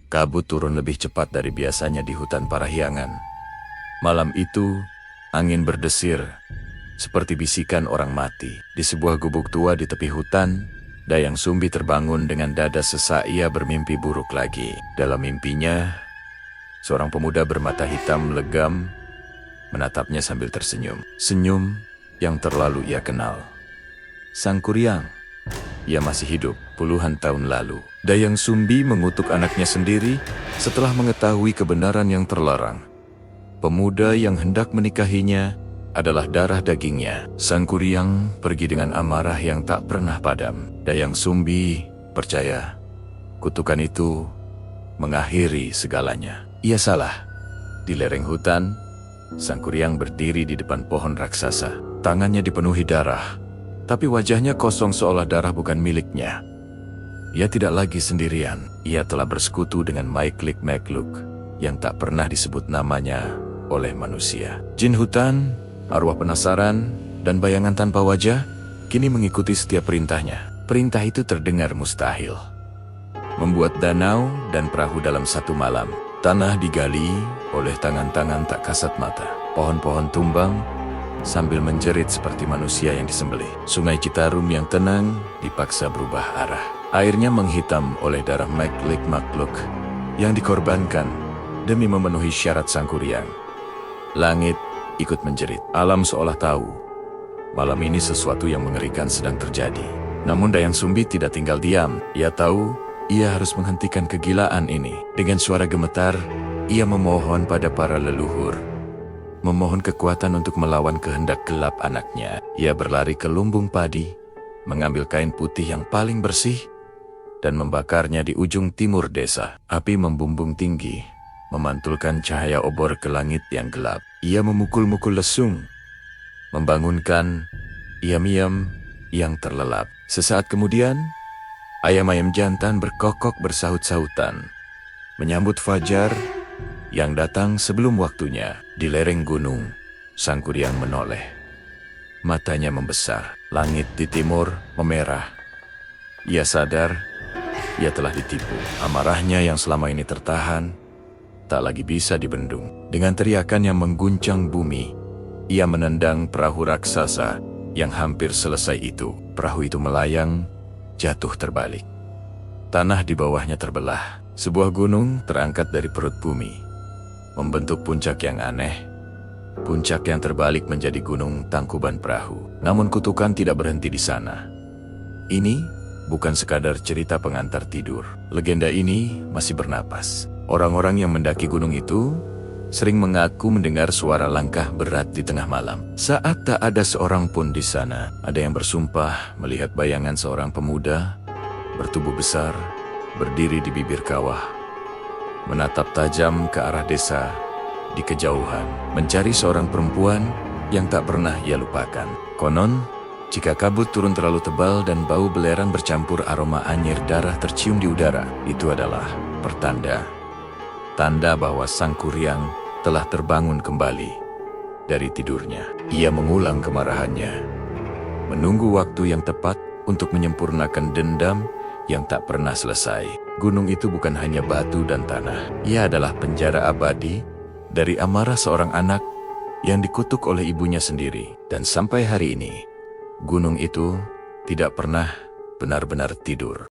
Kabut turun lebih cepat dari biasanya di hutan Parahyangan. Malam itu, angin berdesir, seperti bisikan orang mati. Di sebuah gubuk tua di tepi hutan, Dayang Sumbi terbangun dengan dada sesak. Ia bermimpi buruk lagi. Dalam mimpinya, seorang pemuda bermata hitam legam menatapnya sambil tersenyum. Senyum yang terlalu ia kenal. Sangkuriang. Ia masih hidup puluhan tahun lalu. Dayang Sumbi mengutuk anaknya sendiri setelah mengetahui kebenaran yang terlarang. Pemuda yang hendak menikahinya adalah darah dagingnya. Sangkuriang pergi dengan amarah yang tak pernah padam. Dayang Sumbi percaya kutukan itu mengakhiri segalanya. Ia salah. Di lereng hutan, Sangkuriang berdiri di depan pohon raksasa. Tangannya dipenuhi darah, tapi wajahnya kosong seolah darah bukan miliknya. Ia tidak lagi sendirian. Ia telah bersekutu dengan Maiklik Makluk yang tak pernah disebut namanya oleh manusia. Jin hutan, arwah penasaran, dan bayangan tanpa wajah kini mengikuti setiap perintahnya. Perintah itu terdengar mustahil. Membuat danau dan perahu dalam satu malam. Tanah digali oleh tangan-tangan tak kasat mata. Pohon-pohon tumbang sambil menjerit seperti manusia yang disembelih. Sungai Citarum yang tenang dipaksa berubah arah. Airnya menghitam oleh darah Maiklik Makluk yang dikorbankan demi memenuhi syarat Sangkuriang. Langit ikut menjerit. Alam seolah tahu malam ini sesuatu yang mengerikan sedang terjadi. Namun Dayang Sumbi tidak tinggal diam. Ia tahu ia harus menghentikan kegilaan ini. Dengan suara gemetar, ia memohon pada para leluhur. Memohon kekuatan untuk melawan kehendak gelap anaknya. Ia berlari ke lumbung padi, mengambil kain putih yang paling bersih, dan membakarnya di ujung timur desa. Api membumbung tinggi, memantulkan cahaya obor ke langit yang gelap. Ia memukul-mukul lesung, membangunkan iam-iam yang terlelap. Sesaat kemudian, ayam-ayam jantan berkokok bersahut-sahutan, menyambut fajar yang datang sebelum waktunya. Di lereng gunung, Sangkuriang menoleh. Matanya membesar. Langit di timur memerah. Ia sadar ia telah ditipu. Amarahnya yang selama ini tertahan tak lagi bisa dibendung. Dengan teriakan yang mengguncang bumi, ia menendang perahu raksasa yang hampir selesai itu. Perahu itu melayang, jatuh terbalik. Tanah di bawahnya terbelah. Sebuah gunung terangkat dari perut bumi, membentuk puncak yang aneh. Puncak yang terbalik menjadi gunung Tangkuban Perahu. Namun kutukan tidak berhenti di sana. Ini bukan sekadar cerita pengantar tidur. Legenda ini masih bernapas. Orang-orang yang mendaki gunung itu sering mengaku mendengar suara langkah berat di tengah malam. Saat tak ada seorang pun di sana, ada yang bersumpah melihat bayangan seorang pemuda bertubuh besar berdiri di bibir kawah, menatap tajam ke arah desa di kejauhan, mencari seorang perempuan yang tak pernah ia lupakan. Konon, jika kabut turun terlalu tebal dan bau belerang bercampur aroma anyir darah tercium di udara, itu adalah tanda bahwa Sangkuriang telah terbangun kembali dari tidurnya. Ia mengulang kemarahannya, menunggu waktu yang tepat untuk menyempurnakan dendam yang tak pernah selesai. Gunung itu bukan hanya batu dan tanah. Ia adalah penjara abadi dari amarah seorang anak yang dikutuk oleh ibunya sendiri. Dan sampai hari ini, gunung itu tidak pernah benar-benar tidur.